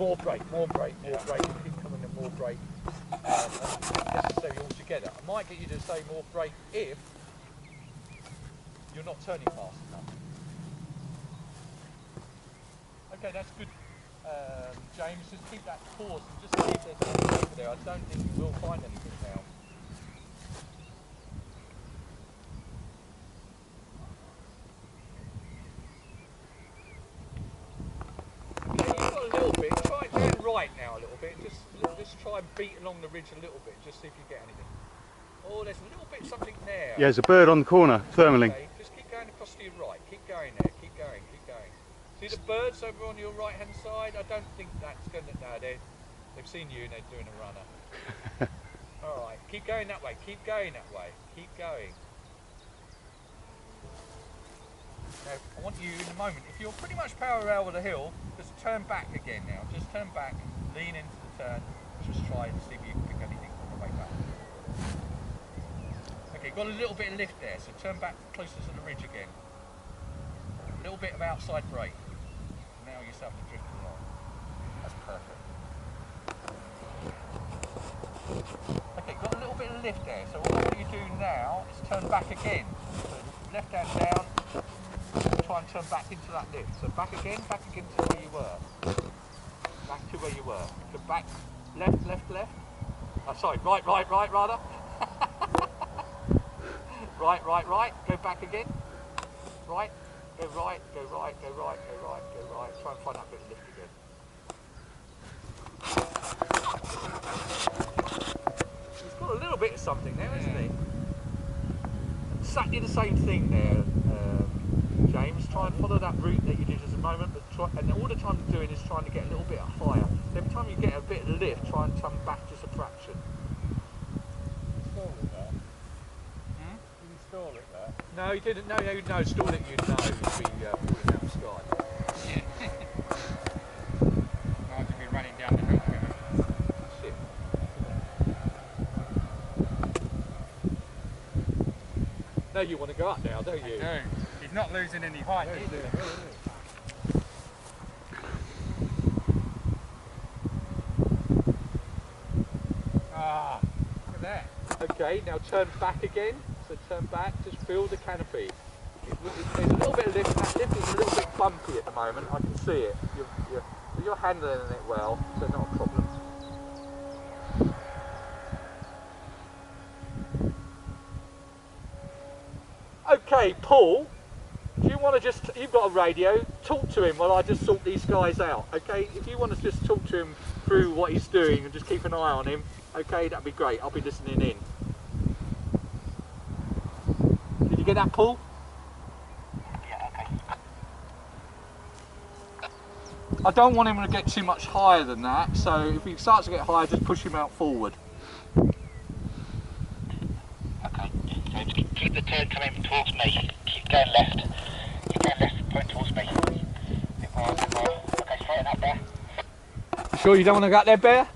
more brake, more brake, more brake. Keep coming in more brake. Necessary altogether. I might get you to say more brake if you're not turning fast enough. Okay, that's good. James, just keep that pause and just see if there's anything over there. I don't think you will find anything now. Yeah, you've got a little bit. Try it down right now a little bit. Just try and beat along the ridge a little bit. Just see if you get anything. Oh, there's a little bit something there. Yeah, there's a bird on the corner, thermaling. Okay, just keep going across to your right. Keep going there. Keep going. Keep going. See the birds over on your right hand side? I don't think that's going to... No, they've seen you and they're doing a runner. Alright, keep going that way. Keep going that way. Keep going. Now, I want you in a moment, if you're pretty much parallel with the hill, just turn back again now. Just turn back, lean into the turn. Just try and see if you can pick anything on the way back. Okay, got a little bit of lift there, so turn back closer to the ridge again. A little bit of outside brake. Now you're starting to drift along. That's perfect. Okay, got a little bit of lift there, so what you do now is turn back again. So left hand down, try and turn back into that lift. So back again to where you were. Back to where you were. So back, left, left, left. Oh, sorry, right, rather. Right. Go back again. Right. Go right, go right, go right, go right, go right. Try and find that bit of lift again. He's got a little bit of something there, hasn't he? Exactly the same thing there, James. Try and follow that route that you did just a moment, but and all the time you're doing is trying to get a little bit higher. Every time you get a bit of lift, try and come back just a fraction. No, he didn't. No, stall it. You'd know. You'd be falling out of the sky. Yeah. I'd be running down the hill together. Shit. No, you want to go up now, don't you? I do. He's not losing any height, is he? Ah, look at that. Okay, now turn back again. So turn back, just feel the canopy. There's a little bit of lift. That lift is a little bit bumpy at the moment. I can see it. You're handling it well, so not a problem. Okay, Paul, do you want to just, you've got a radio, talk to him while I just sort these guys out, okay? If you want to just talk to him through what he's doing and just keep an eye on him, okay, that'd be great. I'll be listening in. Did you get that, Paul? Yeah, okay. I don't want him to get too much higher than that, so if he starts to get higher, just push him out forward. Okay. Keep the turn coming towards me. Keep going left. Keep going left, point towards me. A bit more. Okay, straighten up there. You sure you don't want to go out there, Bear?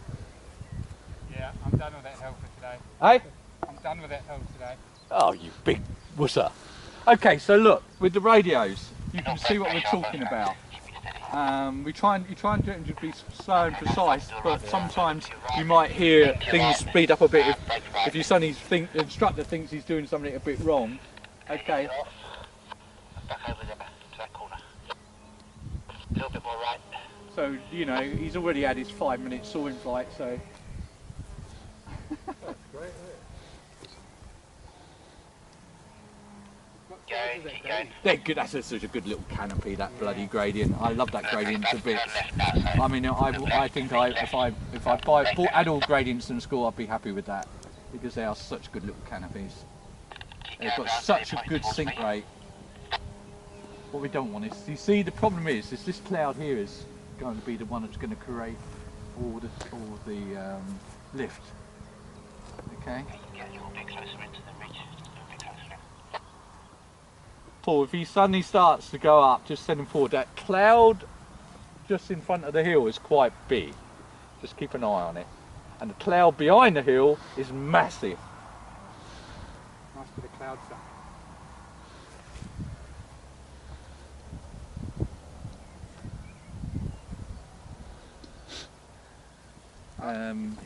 Yeah, I'm done with that hill for today. Hey? I'm done with that hill today. Oh, you big wusser. Okay, so look, with the radios, you can see what we're talking about. You try and do it and just be slow and precise, but sometimes you might hear things speed up a bit if you suddenly think the instructor thinks he's doing something a bit wrong. Okay. Back over there to that corner. A little bit more right. So, you know, he's already had his 5-minute soaring flight, so... That's great, isn't it? Going, keep going. They're good. That's such a good little canopy, that bloody gradient. I love that gradient to bits. I mean, I think if I bought adult gradients in school, I'd be happy with that because they are such good little canopies. They've got such a good sink rate. What we don't want is, you see, the problem is this cloud here is going to be the one that's going to create all the lift. Okay. Get a little bit closer into the ridge. Paul, if he suddenly starts to go up, just send him forward. That cloud just in front of the hill is quite big. Just keep an eye on it. And the cloud behind the hill is massive. Nice bit of cloud stuff.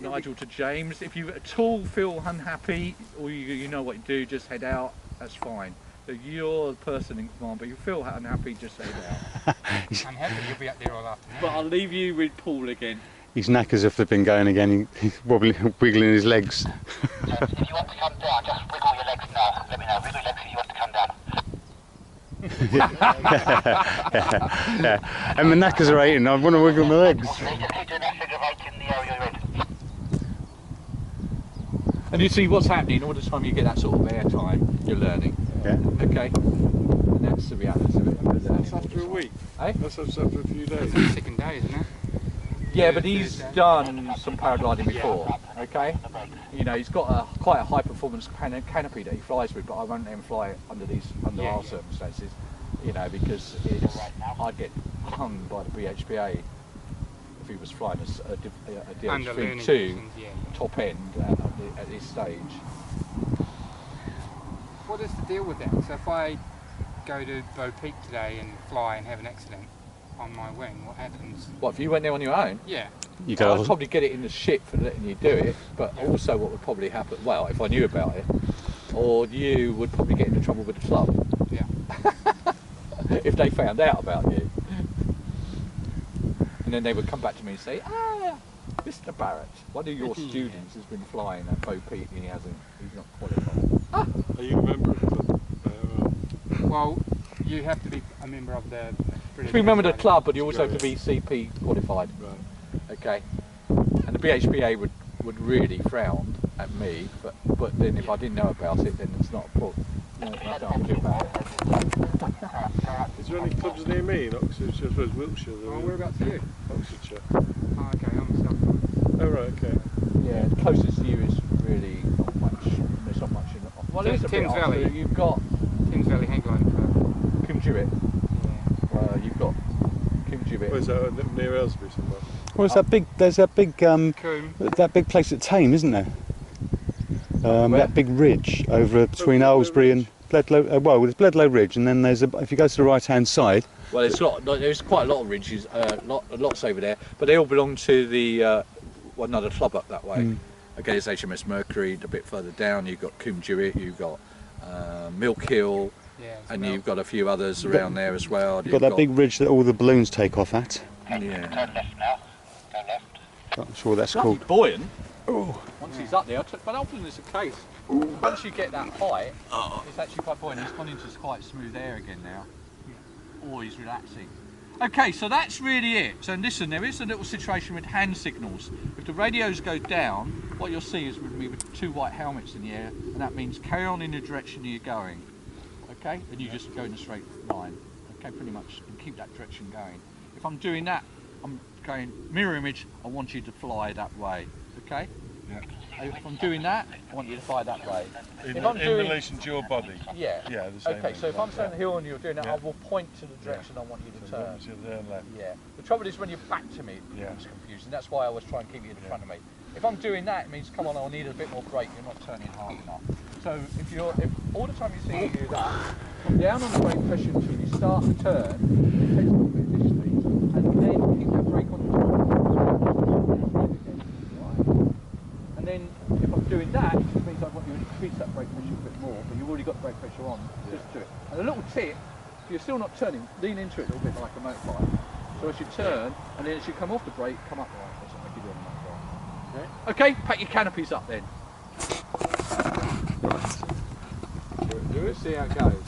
Nigel to James. If you at all feel unhappy, or you know what to do, just head out. That's fine. So you're the person in command, but you feel unhappy, just head out. I'm happy you'll be up there all afternoon. But I'll leave you with Paul again. His knackers are flipping going again. He's wobbling, wiggling his legs. If you want to come down, just wiggle your legs now. Let me know. Wiggle your legs if you want to come down. Yeah. And my knackers are aching. I want to wiggle my legs. So you just keep doing that figure of 8 in the area you're in. And you see what's happening all the time you get that sort of air time, you're learning. Yeah. Okay? And that's the reality of it. That's after a week. Eh? That's after a few days. It's the second day, isn't it? Yeah, but he's done some paragliding before, okay? You know, he's got quite a high performance canopy that he flies with, but I won't let him fly it under our circumstances, you know, because I'd get hung by the BHPA if he was flying a Under learning DH32 conditions, yeah. top end at this stage. What is the deal with that? So if I go to Bow Peak today and fly and have an accident on my wing, what happens? What, if you went there on your own? Yeah. You I'd go. probably get it in the shit for letting you do it, but also what would probably happen, well, if I knew about it, or you would probably get into trouble with the club Yeah. if they found out about you. And then they would come back to me and say, Mr. Barrett, one of your students has been flying at Bow Peak and he's not qualified. Are you a member of the club? Well, you have to be a member of the... To be a member of the club, but you also have to be CP qualified. Right. Okay. And the BHPA would really frown at me, but then if I didn't know about it, then it's not a problem. Nothing I can do about it. Is there any clubs near me in Oxfordshire? I suppose Wiltshire. Oh, whereabouts are you? Oxfordshire. Oh, okay, I'm South. Oh, right, okay. Yeah, the closest to you is really not much. There's not much in the... Well, there's a bit Thames Valley. after. You've got Thames Valley Hang Gliding Club. Kimjirit. Yeah. You've got Kimjirit. Where's that? Near Aylesbury somewhere? Well, there's that big. There's that big. Coombe. That big place at Tame, isn't there? That big ridge over between Bledlow Aylesbury and Ridge. Bledlow. Well, there's Bledlow Ridge, and then there's if you go to the right-hand side. Well, there's quite a lot of ridges, lots over there, but they all belong to the another club up that way. Mm. Okay, there's HMS Mercury. A bit further down, you've got Coombe you've got Milk Hill, Yeah. and you've got a few others around there as well. You've got that big ridge that all the balloons take off at. Yeah. Turn left now. Turn left. Not sure what that's Bloody called. buoyant. Once he's up there, but often it's the case. Once you get that height, it's actually quite buoyant. He's gone into quite smooth air again now. Or he's relaxing. Okay, so that's really it. So listen, there is a little situation with hand signals. If the radios go down, what you'll see is with me with two white helmets in the air, and that means carry on in the direction you're going. Okay, and you just go in a straight line. Okay, pretty much, and keep that direction going. If I'm doing that, I'm going mirror image. I want you to fly that way. Okay. Yeah. If I'm doing that, I want you to fly that way. In If I'm doing- relation to your body. Yeah. Yeah, the same. Okay, so if I'm turning the hill and you're doing that, Yeah. I will point to the direction I want you to turn. Turn left. Yeah. The trouble is when you're back to me, it Yeah. becomes confusing. That's why I always try and keep you in front of me. If I'm doing that, it means, come on, I'll need a bit more brake. You're not turning hard enough. So if all the time you see me do that, come down on the brake pressure until you start to turn, it takes a little bit initially, and then keep that brake on the top. And then if I'm doing that, it just means I want you to increase that brake pressure a bit more, but you've already got brake pressure on. Just do it. And a little tip, if you're still not turning, lean into it a little bit like a motorbike. So as you turn, and then as you come off the brake, come up right. That's what you do on a motorbike. Okay, pack your canopies up then. Do it. See how it goes.